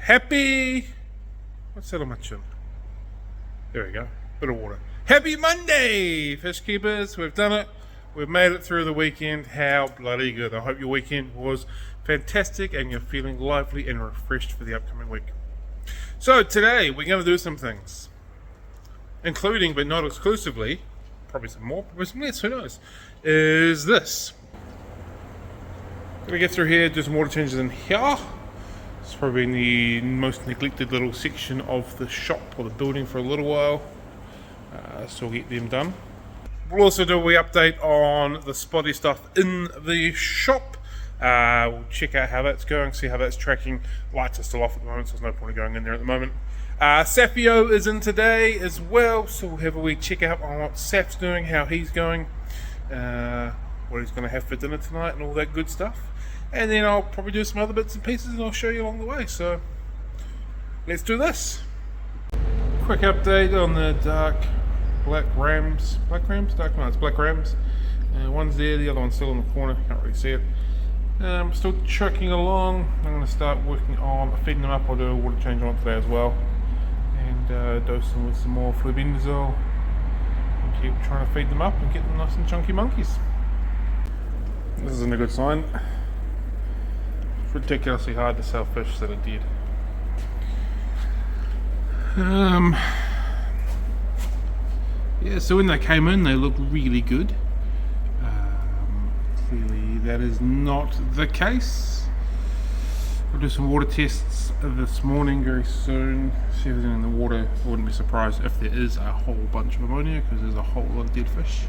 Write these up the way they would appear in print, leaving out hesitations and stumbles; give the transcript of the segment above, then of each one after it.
Happy... What's that on my chin? There we go. Bit of water. Happy Monday, fish keepers. We've done it. We've made it through the weekend. How bloody good. I hope your weekend was fantastic and you're feeling lively and refreshed for the upcoming week. So today we're going to do some things, including but not exclusively, probably some more, probably some less, who knows, is this. Going to get through here, do some water changes in here. It's probably in the most neglected little section of the shop or the building for a little while. So we'll get them done. We'll also do a wee update on the spotty stuff in the shop. We'll check out how that's going, see how that's tracking. Lights are still off at the moment, so there's no point in going in there at the moment. Safio is in today as well, so we'll have a wee check out on what Seth's doing, how he's going, what he's going to have for dinner tonight and all that good stuff. And then I'll probably do some other bits and pieces and I'll show you along the way. So let's do this. Quick update on the black rams. It's black rams. One's there, the other one's still in the corner, can't really see it. Still chucking along. I'm going to start working on feeding them up. I'll do a water change on it today as well. And dose them with some more flubendazole. And keep trying to feed them up and get them nice and chunky monkeys. This isn't a good sign. It's ridiculously hard to sell fish that are dead. Yeah, so when they came in, they looked really good. Clearly, that is not the case. We'll do some water tests this morning very soon. See if there's anything in the water. I wouldn't be surprised if there is a whole bunch of ammonia because there's a whole lot of dead fish.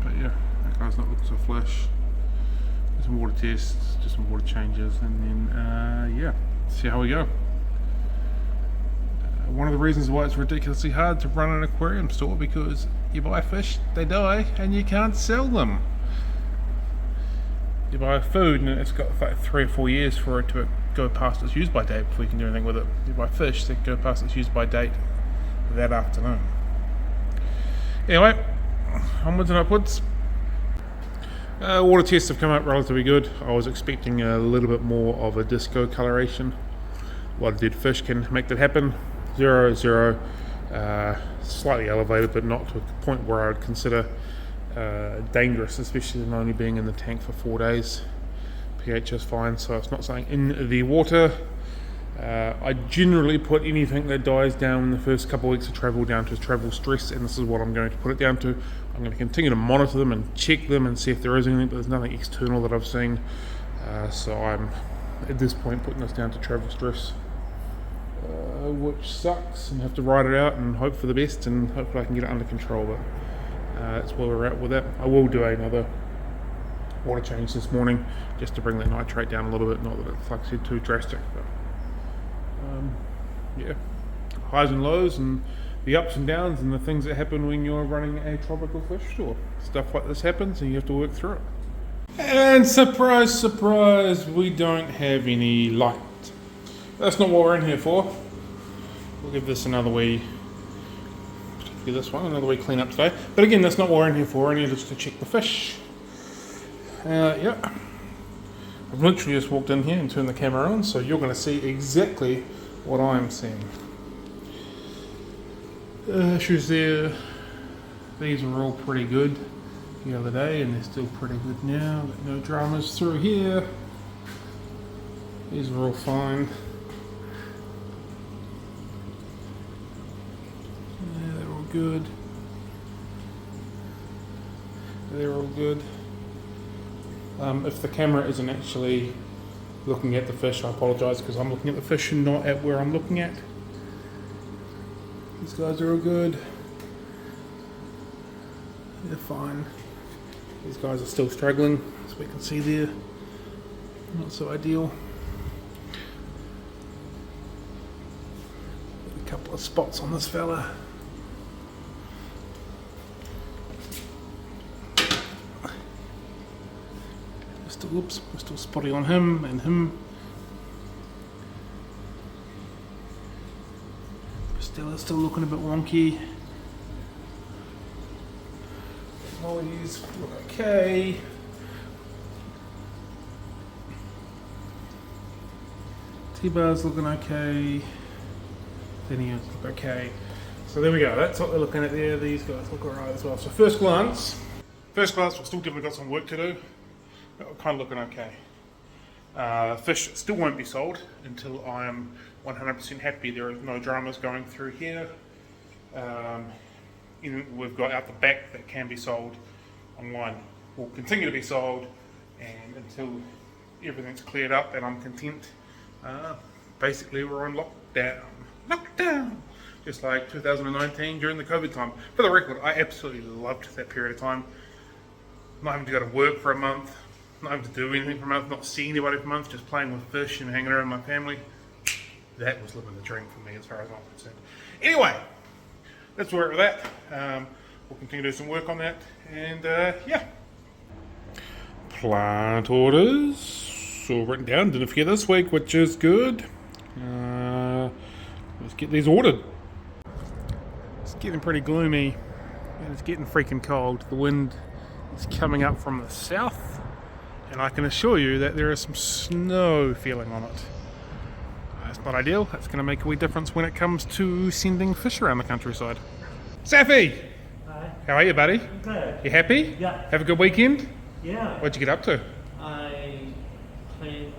But yeah, that guy's not looking so flash. Do some water tests, do some water changes, and then yeah, see how we go. One of the reasons why it's ridiculously hard to run an aquarium store, because you buy fish, they die, and you can't sell them. You buy food and it's got like 3 or 4 years for it to go past its use by date before you can do anything with it. You buy fish that go past its use by date that afternoon. Anyway, onwards and upwards. Water tests have come out relatively good. I was expecting a little bit more of a disco coloration. A lot of dead fish can make that happen. 0, 0, slightly elevated, but not to a point where I would consider dangerous, especially them only being in the tank for 4 days. pH is fine, so it's not something in the water. I generally put anything that dies down in the first couple of weeks of travel down to travel stress, and this is what I'm going to put it down to. I'm going to continue to monitor them and check them and see if there is anything, but there's nothing external that I've seen. So I'm, at this point, putting this down to travel stress. Which sucks, and have to ride it out and hope for the best, and hopefully I can get it under control, but that's where we're at with that. I will do another water change this morning just to bring that nitrate down a little bit, not that it's like I said too drastic, but yeah, highs and lows and the ups and downs and the things that happen when you're running a tropical fish store. Stuff like this happens and you have to work through it. And surprise, surprise, we don't have any light. That's not what we're in here for. We'll give this another wee, particularly this one, another wee clean up today. But again, that's not what we're in here for. We're in here just to check the fish. Yeah. I've literally just walked in here and turned the camera on, so you're going to see exactly what I'm seeing. Issues there. These were all pretty good the other day, and they're still pretty good now. But no dramas through here. These are all fine. Good. They're all good. If the camera isn't actually looking at the fish, I apologise, because I'm looking at the fish and not at where I'm looking at. These guys are all good. They're fine. These guys are still struggling, as we can see there. Not so ideal. A couple of spots on this fella. Whoops, we're still spotty on him and him. Still looking a bit wonky. Technologies look okay. T-bars looking okay. Linears look okay. So there we go, that's what we're looking at there. These guys look alright as well. So first glance, we've still definitely got some work to do, but we're kind of looking okay. Fish still won't be sold until I am 100% happy there are no dramas going through here. We've got out the back that can be sold online. Will continue to be sold, and until everything's cleared up and I'm content, basically we're on lockdown, just like 2019 during the COVID time. For the record, I absolutely loved that period of time. Not having to go to work for a month, not having to do anything for a month, not seeing anybody for a month, just playing with fish and hanging around with my family. That was living the dream for me as far as I'm concerned. Anyway, that's where we're at. We'll continue to do some work on that, and yeah. Plant orders, all written down, didn't forget this week, which is good. Let's get these ordered. It's getting pretty gloomy, and it's getting freaking cold. The wind is coming up from the south, and I can assure you that there is some snow feeling on it. It's not ideal. That's going to make a wee difference when it comes to sending fish around the countryside. Safi! Hi. How are you, buddy? I'm good. You happy? Yeah. Have a good weekend? Yeah. What'd you get up to? I cleaned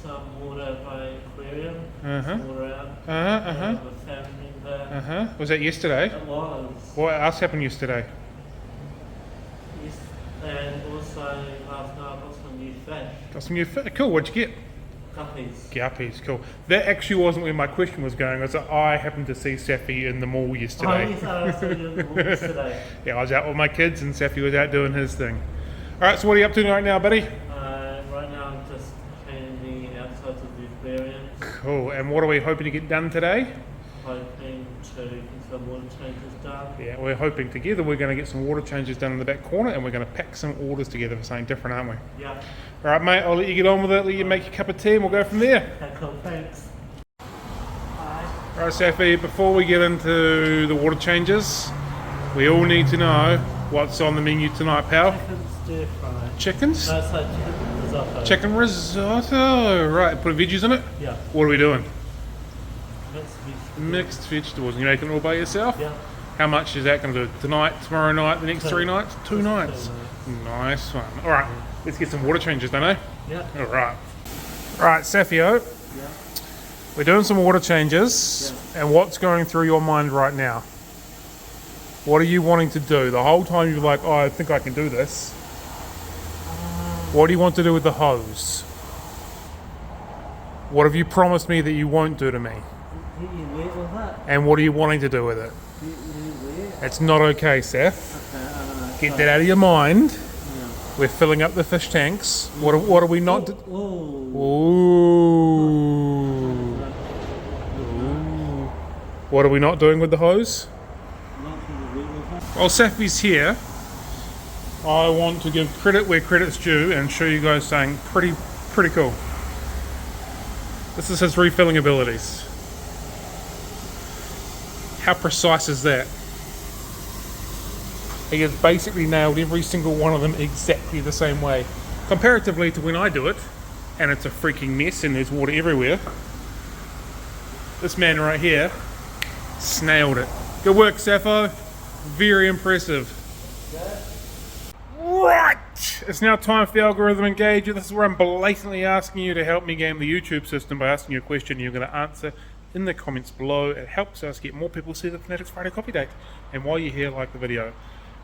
some water by aquarium. Uh-huh. Water out. With family member. Was that yesterday? It was. What else happened yesterday? Yes. And also last night I got some new fish. Got some new fish. Cool, what'd you get? Guppies. Guppies, cool. That actually wasn't where my question was going. Was that I happened to see Safi in the mall yesterday. Oh yes, I saw you in the mall yesterday. Yeah, I was out with my kids and Safi was out doing his thing. Alright, so what are you up to right now, buddy? Right now I'm just cleaning the outsides of the aquarium. Cool, and what are we hoping to get done today? Hoping to get some water changes done. Yeah, we're hoping together we're going to get some water changes done in the back corner, and we're going to pack some orders together for something different, aren't we? Yeah. Alright mate, I'll let you get on with it, let you make your cup of tea and we'll go from there. Okay, cool, thanks. Bye. Alright Safi, before we get into the water changes, we all need to know what's on the menu tonight, pal. Chicken stir fry. Chickens? No, it's like chicken risotto. Chicken risotto. Right, put veggies in it? Yeah. What are we doing? Mixed vegetables. Mixed vegetables. You making it all by yourself? Yeah. How much is that going to do? Tonight, tomorrow night, the next 3 nights? 2 nights. Nice one. Alright, let's get some water changes, don't I? Yeah. Alright. Alright, Safio. Yeah. We're doing some water changes. Yeah. And what's going through your mind right now? What are you wanting to do? The whole time you're like, oh, I think I can do this. What do you want to do with the hose? What have you promised me that you won't do to me? You wet with that? And what are you wanting to do with it? You wet? It's not okay, Seth. Okay, Get that out of your mind. Yeah. We're filling up the fish tanks. What are we not... Ooh. Ooh. What are we not doing with the hose? While Safi's here, I want to give credit where credit's due and show you guys something pretty cool. This is his refilling abilities. How precise is that? He has basically nailed every single one of them exactly the same way. Comparatively to when I do it, and it's a freaking mess and there's water everywhere, this man right here snailed it. Good work, Sappho. Very impressive. Right! It's now time for the algorithm engager. This is where I'm blatantly asking you to help me game the YouTube system by asking you a question you're going to answer in the comments below. It helps us get more people to see the Fanatics Friday copy date. And while you're here, like the video.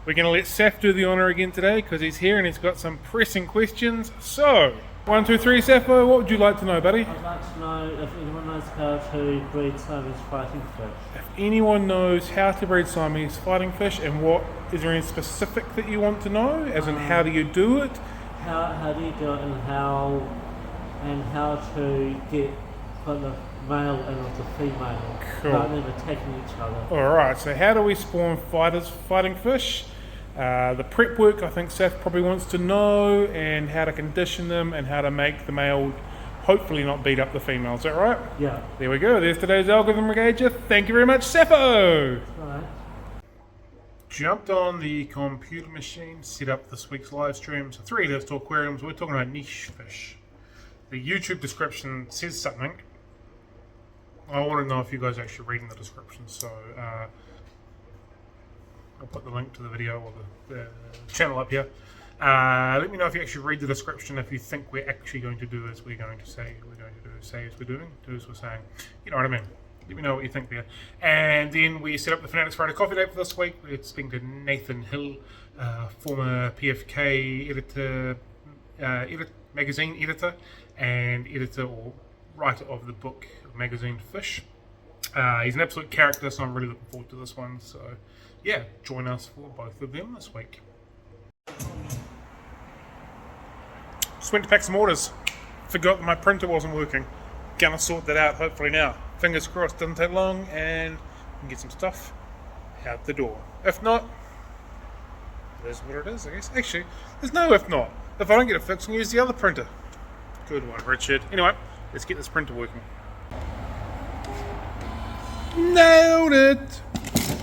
We're going to let Seth do the honour again today because he's here and he's got some pressing questions. So, 1, 2, 3, Sappho, what would you like to know, buddy? I'd like to know if anyone knows how to breed Siamese fighting fish. If anyone knows how to breed Siamese fighting fish and what, is there any specific that you want to know? As in, how do you do it? How do you do it and how to put the male in with the female without them attacking each other. Alright, so how do we spawn fighting fish? The prep work I think Seth probably wants to know, and how to condition them and how to make the male hopefully not beat up the female. Is that right? Yeah. There we go. There's today's algorithm engager. Thank you very much, Seppo! Alright. Jumped on the computer machine, set up this week's live streams. 3 lives to aquariums. We're talking about niche fish. The YouTube description says something, I want to know if you guys are actually reading the description, so I'll put the link to the video or the channel up here. Let me know if you actually read the description, if you think we're actually going to do as we're going to say, say as we're doing, do as we're saying. You know what I mean? Let me know what you think there. And then we set up the Fanatics Friday coffee date for this week. We're speaking to Nathan Hill, former PFK editor, magazine editor, and editor or writer of the book Magazine Fish. He's an absolute character, so I'm really looking forward to this one. So yeah, join us for both of them this week. Just went to pack some orders. Forgot that my printer wasn't working. Gonna sort that out hopefully now. Fingers crossed, doesn't take long, and we can get some stuff out the door. If not, it is what it is, I guess. Actually, there's no if not. If I don't get it fixed, I'm gonna use the other printer. Good one, Richard. Anyway, let's get this printer working. Nailed it!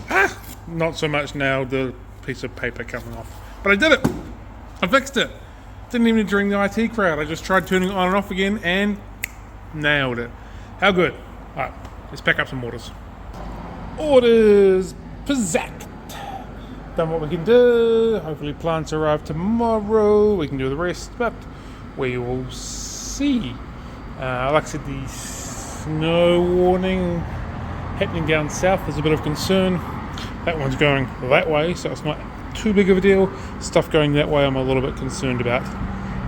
Ah! Not so much nailed the piece of paper coming off. But I did it! I fixed it! Didn't even during the IT crowd. I just tried turning it on and off again and nailed it. How good? Alright, let's pack up some orders. Orders pizzazz. Done what we can do. Hopefully plants arrive tomorrow. We can do the rest, but we will see. Like I said, the snow warning happening down south is a bit of concern. That one's going that way, so it's not too big of a deal. Stuff going that way I'm a little bit concerned about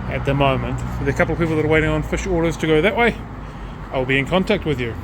at the moment. With a couple of people that are waiting on fish orders to go that way, I'll be in contact with you.